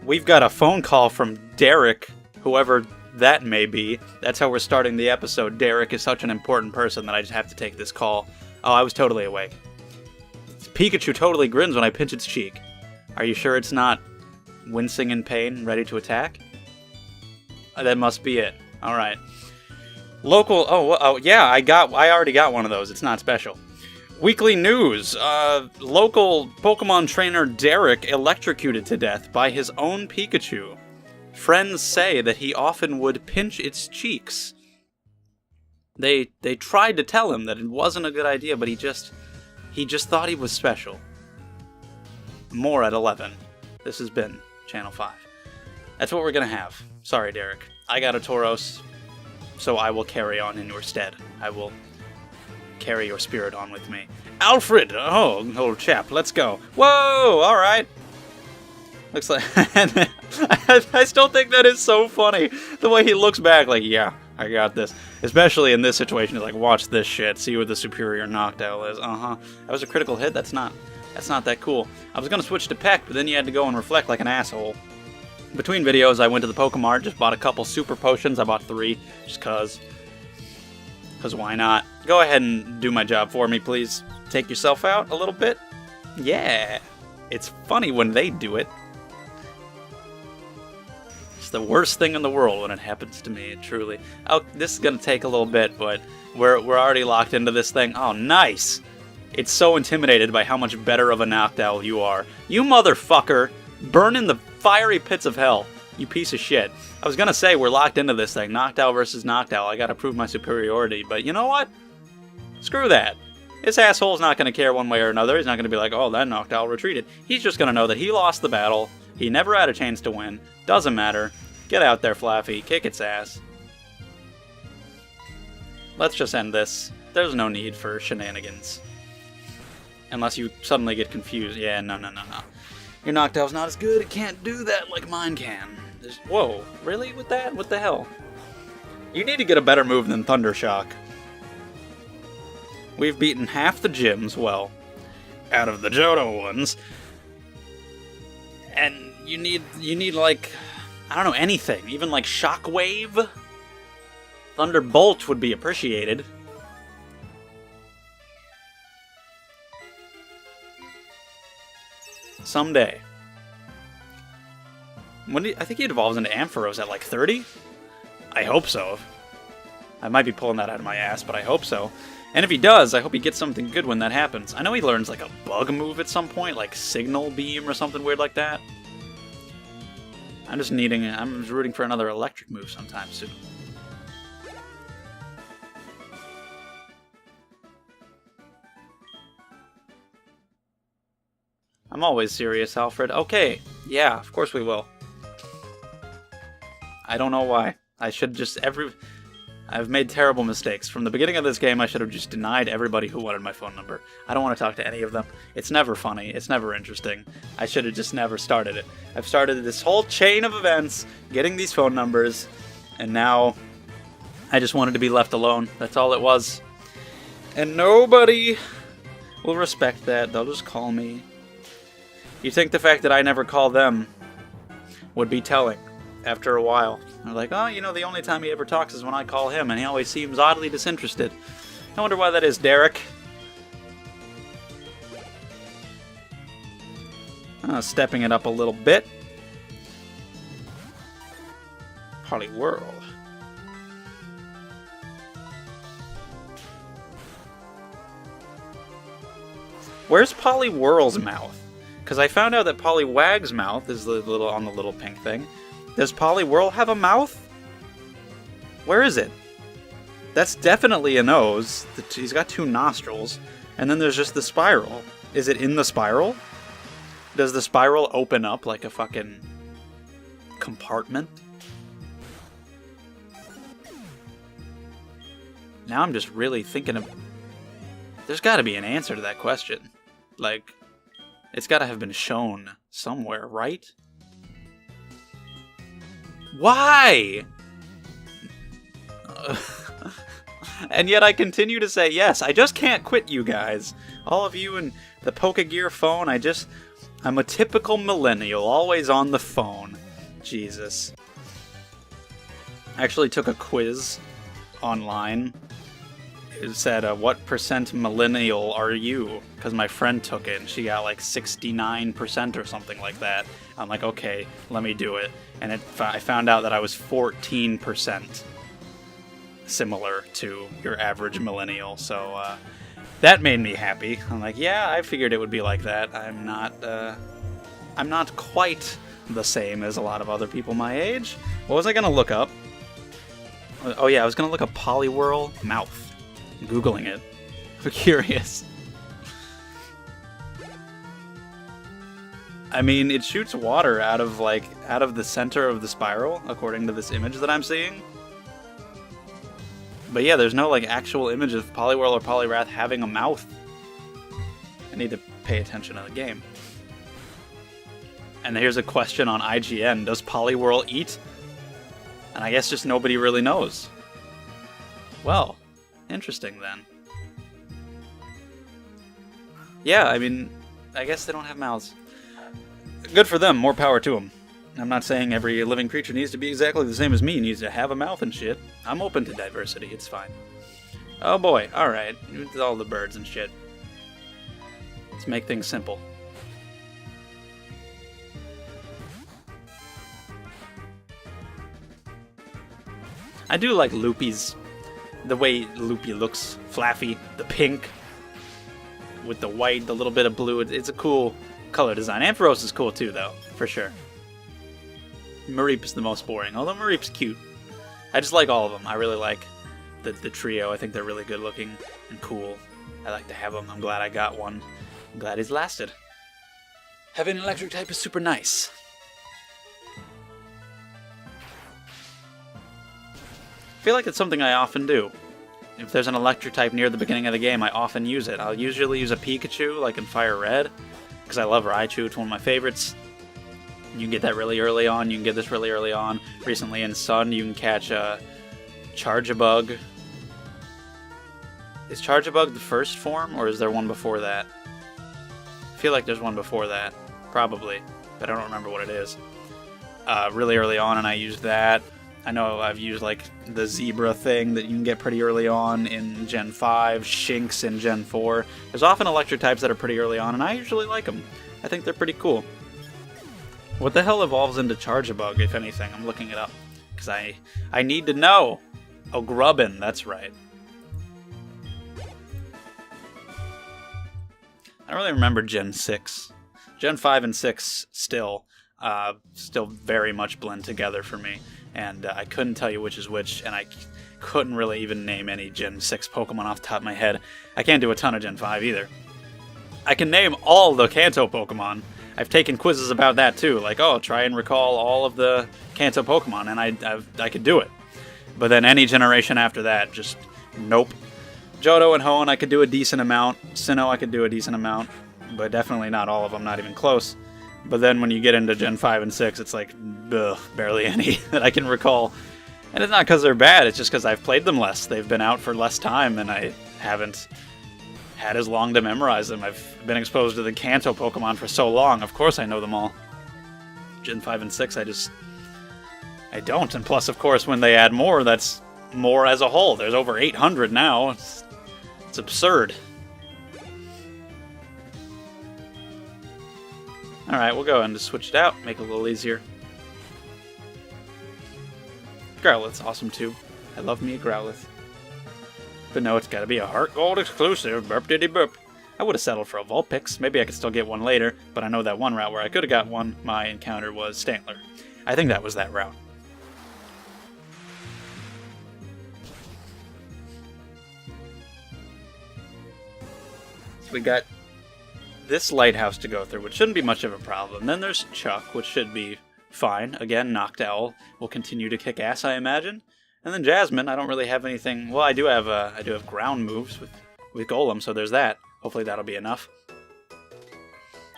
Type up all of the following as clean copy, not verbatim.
we've got a phone call from Derek, whoever that may be. That's how we're starting the episode. Derek is such an important person that I just have to take this call. Oh, I was totally awake. Pikachu totally grins when I pinch its cheek. Are you sure it's not wincing in pain, ready to attack? That must be it. Alright. Local... Oh, yeah, I already got one of those. It's not special. Weekly news. Local Pokemon trainer Derek electrocuted to death by his own Pikachu. Friends say that he often would pinch its cheeks. They tried to tell him that it wasn't a good idea, but he just thought he was special. More at 11. This has been Channel 5. That's what we're gonna have. Sorry, Derek. I got a Tauros, so I will carry on in your stead. I will carry your spirit on with me. Alfred! Oh, old chap, let's go. Whoa! Alright. Looks like... I still think that is so funny. The way he looks back like, yeah, I got this. Especially in this situation, he's like, watch this shit. See what the superior Noctowl is. Uh-huh. That was a critical hit? That's not that cool. I was gonna switch to Peck, but then you had to go and reflect like an asshole. Between videos, I went to the Pokemart, just bought a couple super potions. I bought 3, just cause. Cause why not? Go ahead and do my job for me, please. Take yourself out a little bit. Yeah. It's funny when they do it. It's the worst thing in the world when it happens to me, truly. Oh, this is gonna take a little bit, but we're already locked into this thing. Oh, nice! It's so intimidated by how much better of a Noctowl you are. You motherfucker! Burn in the fiery pits of hell, you piece of shit. I was gonna say we're locked into this thing. Noctowl versus Noctowl. I gotta prove my superiority, but you know what? Screw that. This asshole's not gonna care one way or another. He's not gonna be like, oh, that Noctowl retreated. He's just gonna know that he lost the battle. He never had a chance to win. Doesn't matter. Get out there, Flaffy. Kick its ass. Let's just end this. There's no need for shenanigans. Unless you suddenly get confused. Yeah, no. Your Noctowl's not as good. It can't do that like mine can. Whoa, really? With that? What the hell? You need to get a better move than Thunder Shock. We've beaten half the gyms, well, out of the Johto ones. And you need like, I don't know, anything. Even like Shockwave? Thunderbolt would be appreciated. Someday. I think he evolves into Ampharos at like 30? I hope so. I might be pulling that out of my ass, but I hope so. And if he does, I hope he gets something good when that happens. I know he learns like a bug move at some point, like Signal Beam or something weird like that. I'm just rooting for another electric move sometime soon. I'm always serious, Alfred. Okay, yeah, of course we will. I don't know why. I should just I've made terrible mistakes. From the beginning of this game, I should have just denied everybody who wanted my phone number. I don't want to talk to any of them. It's never funny. It's never interesting. I should have just never started it. I've started this whole chain of events, getting these phone numbers, and now I just wanted to be left alone. That's all it was. And nobody will respect that. They'll just call me. You think the fact that I never call them would be telling after a while. They're like, oh, you know, the only time he ever talks is when I call him, and he always seems oddly disinterested. I wonder why that is, Derek. Stepping it up a little bit. Poliwhirl. Where's Poliwhirl's mouth? Because I found out that Poliwag's mouth is on the little pink thing. Does Poliwhirl have a mouth? Where is it? That's definitely a nose. He's got 2 nostrils. And then there's just the spiral. Is it in the spiral? Does the spiral open up like a fucking compartment? Now I'm just really thinking of... There's got to be an answer to that question. Like, it's got to have been shown somewhere, right? Why? And yet I continue to say yes. I just can't quit you guys. All of you in the Pokegear phone, I'm a typical millennial, always on the phone. Jesus. I actually took a quiz online. It said, what % millennial are you? Because my friend took it, and she got like 69% or something like that. I'm like, okay, let me do it. And I found out that I was 14% similar to your average millennial. So that made me happy. I'm like, yeah, I figured it would be like that. I'm not quite the same as a lot of other people my age. What was I going to look up? Oh yeah, I was going to look up Poliwhirl mouth. I'm Googling it. I'm curious. I mean, it shoots water out of the center of the spiral, according to this image that I'm seeing. But yeah, there's no actual image of Poliwhirl or Poliwrath having a mouth. I need to pay attention to the game. And here's a question on IGN. Does Poliwhirl eat? And I guess just nobody really knows. Well, interesting then. Yeah, I mean, I guess they don't have mouths. Good for them, more power to them. I'm not saying every living creature needs to be exactly the same as me, needs to have a mouth and shit. I'm open to diversity, it's fine. Oh boy, alright, with all the birds and shit. Let's make things simple. I do like Loopy's, the way Loopy looks, Flaffy, the pink, with the white, the little bit of blue, it's a cool color design. Ampharos is cool too, though, for sure. Mareep is the most boring, although Mareep's cute. I just like all of them. I really like the trio. I think they're really good looking and cool. I like to have them. I'm glad I got one. I'm glad he's lasted. Having an electric type is super nice. I feel like it's something I often do. If there's an electric type near the beginning of the game, I often use it. I'll usually use a Pikachu, like in Fire Red, because I love Raichu. It's one of my favorites. You can get that really early on. You can get this really early on. Recently in Sun, you can catch a Charjabug. Is Charjabug the first form, or is there one before that? I feel like there's one before that. Probably. But I don't remember what it is. Really early on, and I used that. I know I've used the zebra thing that you can get pretty early on in Gen 5, Shinx in Gen 4. There's often electric types that are pretty early on, and I usually like them. I think they're pretty cool. What the hell evolves into Charjabug, if anything? I'm looking it up, because I need to know. Oh, Grubbin, that's right. I don't really remember Gen 6. Gen 5 and 6 still very much blend together for me. And I couldn't tell you which is which, and I couldn't really even name any Gen 6 Pokemon off the top of my head. I can't do a ton of Gen 5 either. I can name all the Kanto Pokemon. I've taken quizzes about that too, try and recall all of the Kanto Pokemon, and I could do it. But then any generation after that, just nope. Johto and Hoenn I could do a decent amount. Sinnoh I could do a decent amount, but definitely not all of them, not even close. But then when you get into Gen 5 and 6, it's barely any that I can recall. And it's not because they're bad, it's just because I've played them less. They've been out for less time, and I haven't had as long to memorize them. I've been exposed to the Kanto Pokemon for so long, of course I know them all. Gen 5 and 6, I don't. And plus, of course, when they add more, that's more as a whole. There's over 800 now. It's absurd. Alright, we'll go ahead and switch it out, make it a little easier. Growlithe's awesome too. I love me a Growlithe. But no, it's gotta be a Heart Gold exclusive, burp diddy burp. I would have settled for a Vulpix. Maybe I could still get one later, but I know that one route where I could have got one, my encounter was Stantler. I think that was that route. So we got this Lighthouse to go through, which shouldn't be much of a problem. Then there's Chuck, which should be fine. Again, Noctowl will continue to kick ass, I imagine. And then Jasmine, I don't really have anything. Well, I do have ground moves with Golem, so there's that. Hopefully that'll be enough.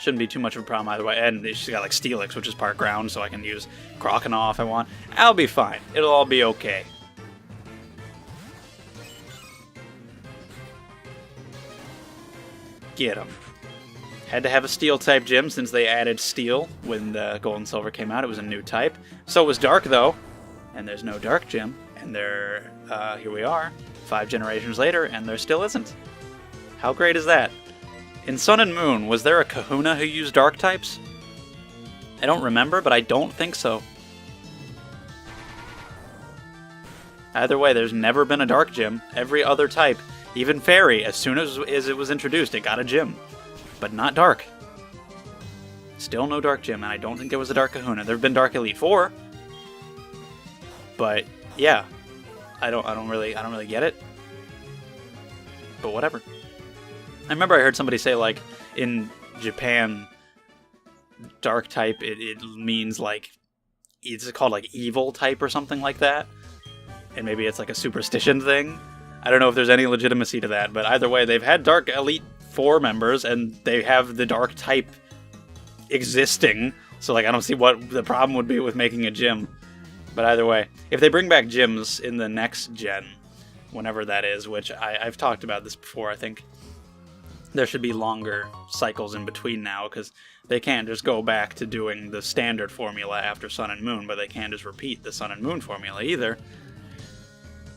Shouldn't be too much of a problem either way. And she's got Steelix, which is part ground, so I can use Croconaw if I want. I'll be fine. It'll all be okay. Get him. Had to have a steel-type gym since they added steel when the Gold and Silver came out. It was a new type. So was Dark, though. And there's no Dark gym. And here we are, 5 generations later, and there still isn't. How great is that? In Sun and Moon, was there a Kahuna who used Dark types? I don't remember, but I don't think so. Either way, there's never been a Dark gym. Every other type, even Fairy, as soon as it was introduced, it got a gym. But not Dark. Still no Dark gym, and I don't think there was a Dark Kahuna. There have been Dark Elite Four, but yeah, I don't really get it. But whatever. I remember I heard somebody say, like, in Japan, Dark type it means like it's called like evil type or something like that, and maybe it's like a superstition thing. I don't know if there's any legitimacy to that, but either way, they've had Dark Elite 4 members, and they have the Dark type existing, so like I don't see what the problem would be with making a gym. But either way, if they bring back gyms in the next gen, whenever that is, which I've talked about this before, I think there should be longer cycles in between now, because they can't just go back to doing the standard formula after Sun and Moon, but they can't just repeat the Sun and Moon formula either.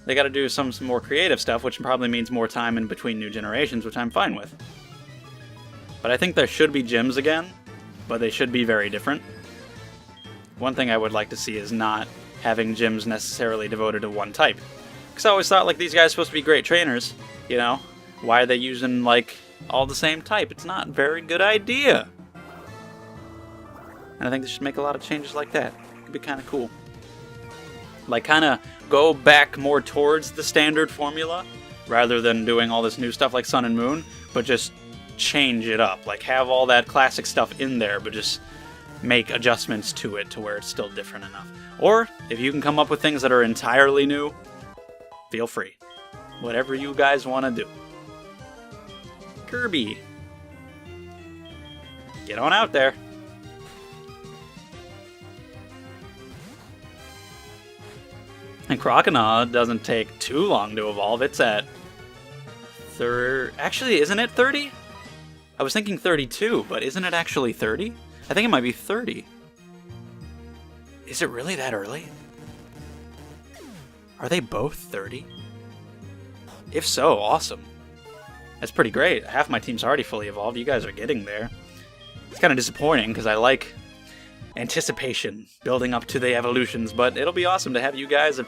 They gotta do some more creative stuff, which probably means more time in between new generations, which I'm fine with. But I think there should be gyms again, but they should be very different. One thing I would like to see is not having gyms necessarily devoted to one type. Because I always thought, like, these guys are supposed to be great trainers, you know? Why are they using, like, all the same type? It's not a very good idea. And I think they should make a lot of changes like that. It could be kind of cool. Like, kind of go back more towards the standard formula, rather than doing all this new stuff like Sun and Moon, but just change it up. Like, have all that classic stuff in there, but just make adjustments to it to where it's still different enough. Or, if you can come up with things that are entirely new, feel free. Whatever you guys want to do. Kirby. Get on out there. And Croconaw doesn't take too long to evolve. It's at... Actually, isn't it 30? I was thinking 32, but isn't it actually 30? I think it might be 30. Is it really that early? Are they both 30? If so, awesome. That's pretty great. Half my team's already fully evolved. You guys are getting there. It's kind of disappointing because I like anticipation building up to the evolutions, but it'll be awesome to have you guys at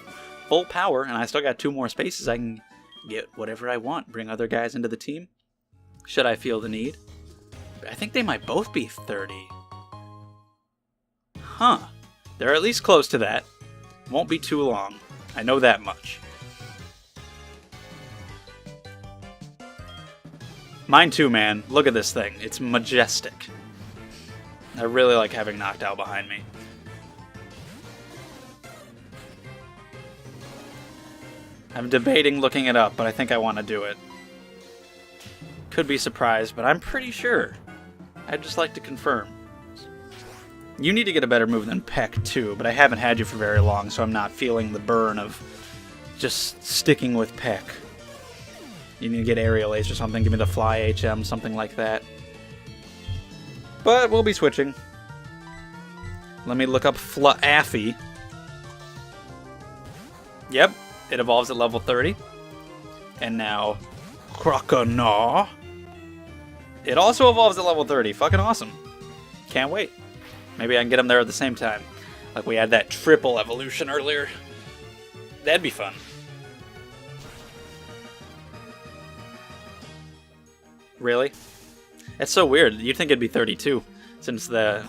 full power, and I still got 2 more spaces. I can get whatever I want, bring other guys into the team, should I feel the need. I think they might both be 30. Huh. They're at least close to that. Won't be too long. I know that much. Mine too, man. Look at this thing. It's majestic. I really like having Knocked behind me. I'm debating looking it up, but I think I want to do it. Could be surprised, but I'm pretty sure. I'd just like to confirm. You need to get a better move than Peck, too, but I haven't had you for very long, so I'm not feeling the burn of just sticking with Peck. You need to get Aerial Ace or something, give me the Fly HM, something like that. But we'll be switching. Let me look up Fluffy. Yep, it evolves at level 30. And now, Croconaw. It also evolves at level 30. Fucking awesome. Can't wait. Maybe I can get them there at the same time. Like we had that triple evolution earlier. That'd be fun. Really? That's so weird. You'd think it'd be 32, since they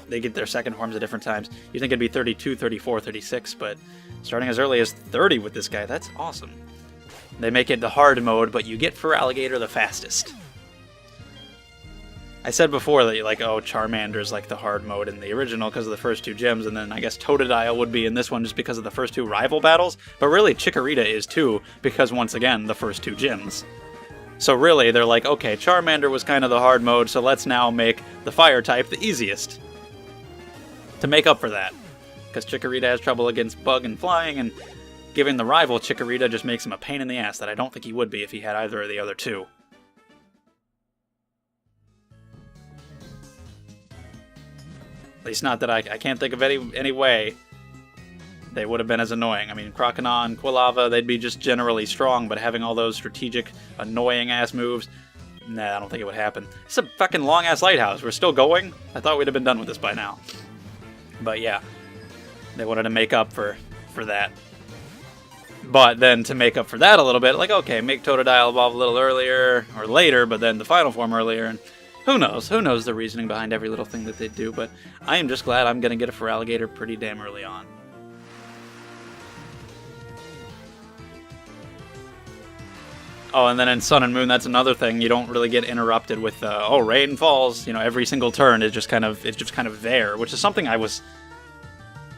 get their second forms at different times. You'd think it'd be 32, 34, 36, but starting as early as 30 with this guy, that's awesome. They make it the hard mode, but you get Feraligatr the fastest. I said before that, like, oh, Charmander's like the hard mode in the original because of the first 2 gyms, and then I guess Totodile would be in this one just because of the first 2 rival battles, but really Chikorita is too, because once again, the first 2 gyms. So really, they're like, okay, Charmander was kind of the hard mode, so let's now make the fire type the easiest. To make up for that. Because Chikorita has trouble against bug and flying, and giving the rival Chikorita just makes him a pain in the ass that I don't think he would be if he had either of the other 2. At least not that I can't think of any way they would have been as annoying. I mean, Croconaw, Quilava, they'd be just generally strong, but having all those strategic, annoying-ass moves, nah, I don't think it would happen. It's a fucking long-ass lighthouse. We're still going? I thought we'd have been done with this by now. But yeah, they wanted to make up for that. But then to make up for that a little bit, like, okay, make Totodile evolve a little earlier, or later, but then the final form earlier, and who knows? Who knows the reasoning behind every little thing that they do, but I am just glad I'm going to get a Feraligatr pretty damn early on. Oh, and then in Sun and Moon, that's another thing. You don't really get interrupted with, oh, rain falls. You know, every single turn is just kind of there, which is something I was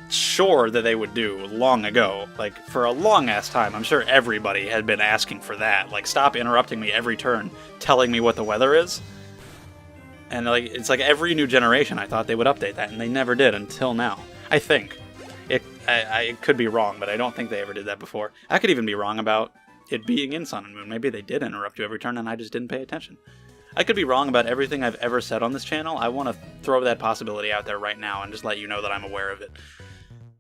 sure that they would do long ago. Like, for a long-ass time, I'm sure everybody had been asking for that. Like, stop interrupting me every turn, telling me what the weather is. And, like, it's like every new generation, I thought they would update that, and they never did until now. I think. I could be wrong, but I don't think they ever did that before. I could even be wrong about it being in Sun and Moon. Maybe they did interrupt you every turn and I just didn't pay attention. I could be wrong about everything I've ever said on this channel. I want to throw that possibility out there right now and just let you know that I'm aware of it.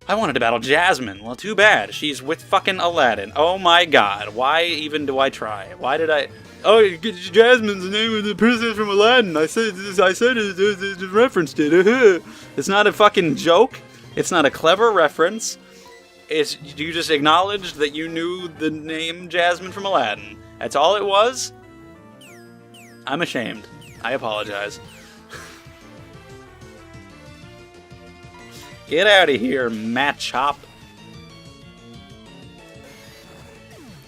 I wanted to battle Jasmine. Well, too bad. She's with fucking Aladdin. Oh my god. Why even do I try? Why did I... Oh, Jasmine's the name of the princess from Aladdin. I said it referenced it. It's not a fucking joke. It's not a clever reference. You just acknowledged that you knew the name Jasmine from Aladdin. That's all it was? I'm ashamed. I apologize. Get out of here, Machop.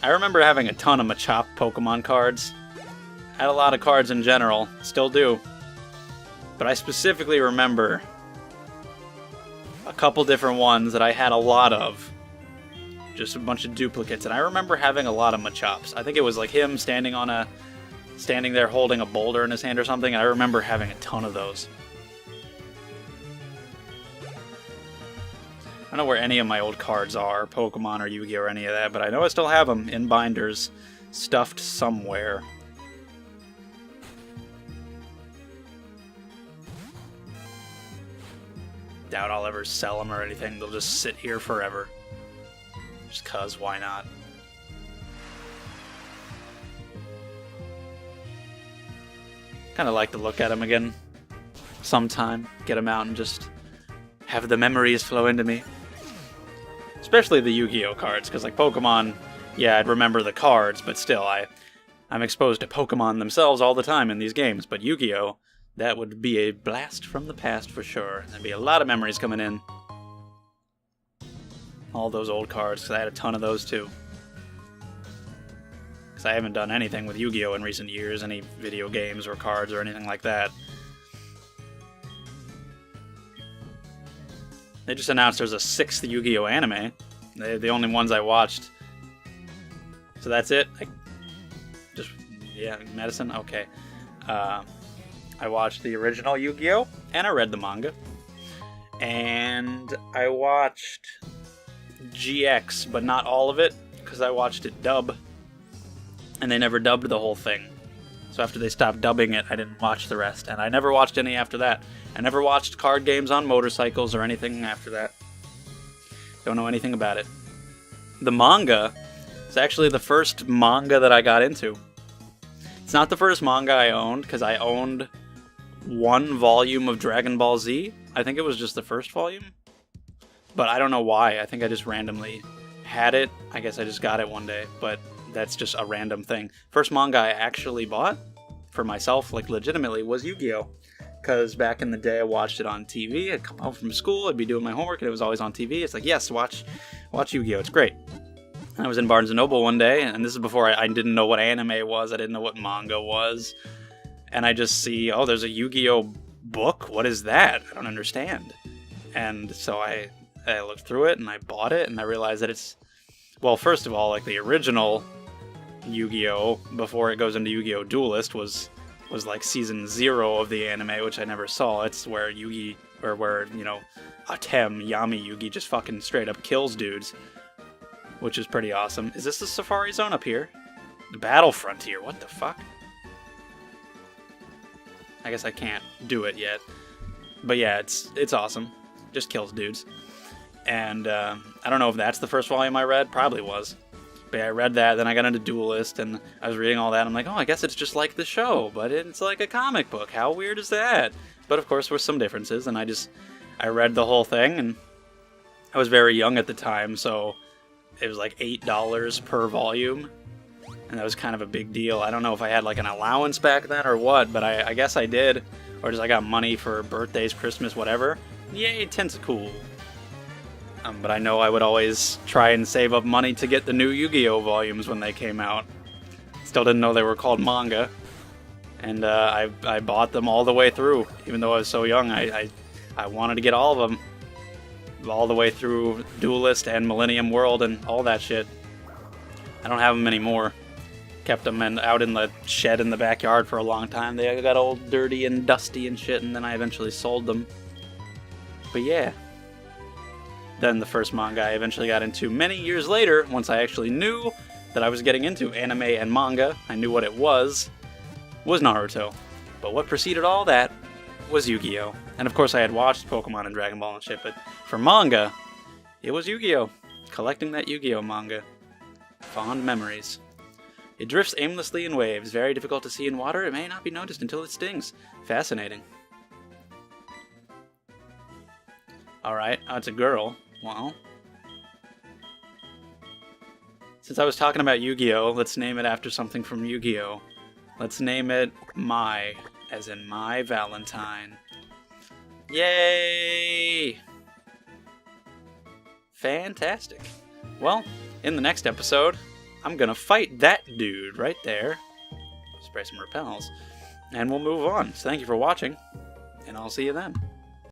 I remember having a ton of Machop Pokemon cards. I had a lot of cards in general. Still do. But I specifically remember a couple different ones that I had a lot of. Just a bunch of duplicates, and I remember having a lot of Machops. I think it was like him standing there holding a boulder in his hand or something, and I remember having a ton of those. I don't know where any of my old cards are, Pokemon or Yu-Gi-Oh! Or any of that, but I know I still have them in binders, stuffed somewhere. Doubt I'll ever sell them or anything, they'll just sit here forever. Just cuz, why not? Kind of like to look at them again sometime. Get them out and just have the memories flow into me. Especially the Yu-Gi-Oh! Cards, because like Pokemon, yeah, I'd remember the cards, but still, I'm exposed to Pokemon themselves all the time in these games. But Yu-Gi-Oh! That would be a blast from the past for sure. There'd be a lot of memories coming in. All those old cards, because I had a ton of those too. Because I haven't done anything with Yu-Gi-Oh! In recent years, any video games or cards or anything like that. They just announced there's a 6th Yu-Gi-Oh! Anime. They're the only ones I watched. So that's it? Yeah, medicine? Okay. I watched the original Yu-Gi-Oh! And I read the manga. And I watched GX, but not all of it, because I watched it dub, and they never dubbed the whole thing. So after they stopped dubbing it, I didn't watch the rest, and I never watched any after that. I never watched card games on motorcycles or anything after that. Don't know anything about it. The manga is actually the first manga that I got into. It's not the first manga I owned, because I owned one volume of Dragon Ball Z. I think it was just the first volume. But I don't know why. I think I just randomly had it. I guess I just got it one day, but that's just a random thing. First manga I actually bought for myself, like legitimately, was Yu-Gi-Oh! Because back in the day I watched it on TV. I'd come home from school, I'd be doing my homework, and it was always on TV. It's like, yes, watch Yu-Gi-Oh! It's great. And I was in Barnes & Noble one day, and this is before I didn't know what anime was. I didn't know what manga was. And I just see, oh, there's a Yu-Gi-Oh! Book? What is that? I don't understand. And so I looked through it, and I bought it, and I realized that it's... Well, first of all, like, the original Yu-Gi-Oh! Before it goes into Yu-Gi-Oh! Duelist was like season 0 of the anime, which I never saw. It's where Yugi, or where, you know, Atem, Yami Yugi just fucking straight up kills dudes, which is pretty awesome. Is this the Safari Zone up here? The Battle Frontier, what the fuck? I guess I can't do it yet. But yeah, it's awesome. Just kills dudes. And I don't know if that's the first volume I read. Probably was. But yeah, I read that, then I got into Duelist, and I was reading all that. I'm like, oh, I guess it's just like the show, but it's like a comic book. How weird is that? But of course, there were some differences, and I read the whole thing, and I was very young at the time, so it was like $8 per volume, and that was kind of a big deal. I don't know if I had like an allowance back then or what, but I guess I did, or just I got money for birthdays, Christmas, whatever. Yay, 10's cool. But I know I would always try and save up money to get the new Yu-Gi-Oh! Volumes when they came out. Still didn't know they were called manga. And I bought them all the way through. Even though I was so young, I wanted to get all of them. All the way through Duelist and Millennium World and all that shit. I don't have them anymore. Kept them out in the shed in the backyard for a long time. They got all dirty and dusty and shit, and then I eventually sold them. But yeah. Then the first manga I eventually got into many years later, once I actually knew that I was getting into anime and manga, I knew what it was Naruto. But what preceded all that was Yu-Gi-Oh! And of course I had watched Pokemon and Dragon Ball and shit, but for manga, it was Yu-Gi-Oh! Collecting that Yu-Gi-Oh! Manga. Fond memories. It drifts aimlessly in waves, very difficult to see in water, it may not be noticed until it stings. Fascinating. Alright, it's a girl. Well, since I was talking about Yu-Gi-Oh, let's name it after something from Yu-Gi-Oh. Let's name it Mai, as in My Valentine. Yay! Fantastic. Well, in the next episode, I'm gonna fight that dude right there. Spray some repels. And we'll move on. So thank you for watching, and I'll see you then.